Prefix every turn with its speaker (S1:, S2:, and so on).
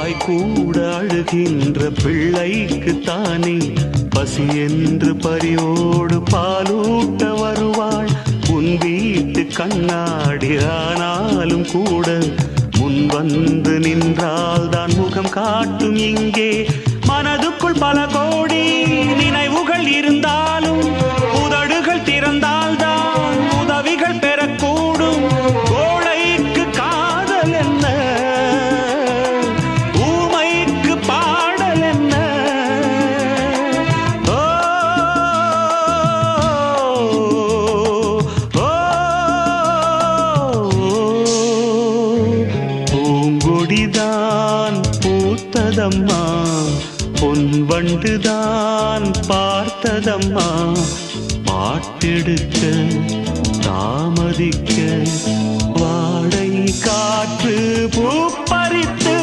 S1: வாய் கூட அழுகின்ற பிள்ளைக்கு தானே பசி என்று பரியோடு பாலூட்ட வருவாள். உன் வீட்டு கண்ணாடி ஆனாலும் கூட முன் வந்து நின்றால் தான் முகம் காட்டும். இங்கே மனதுக்குள் பல கோடி நினைவுகள் இருந்தாலும் உதடுகள் திறந்தால் தான் உதவிகள் பெறக்கூடும். கோழைக்கு காதல் என்ன, ஊமைக்கு பாடல் என்ன? ஓ, ஓ, பூங்கொடிதான் பூத்ததம்மா, பொன் வண்டுதான் பார்த்ததம்மா. பாட்டெடுக்க தாமதிக்க வாடை காற்று பூ பறித்து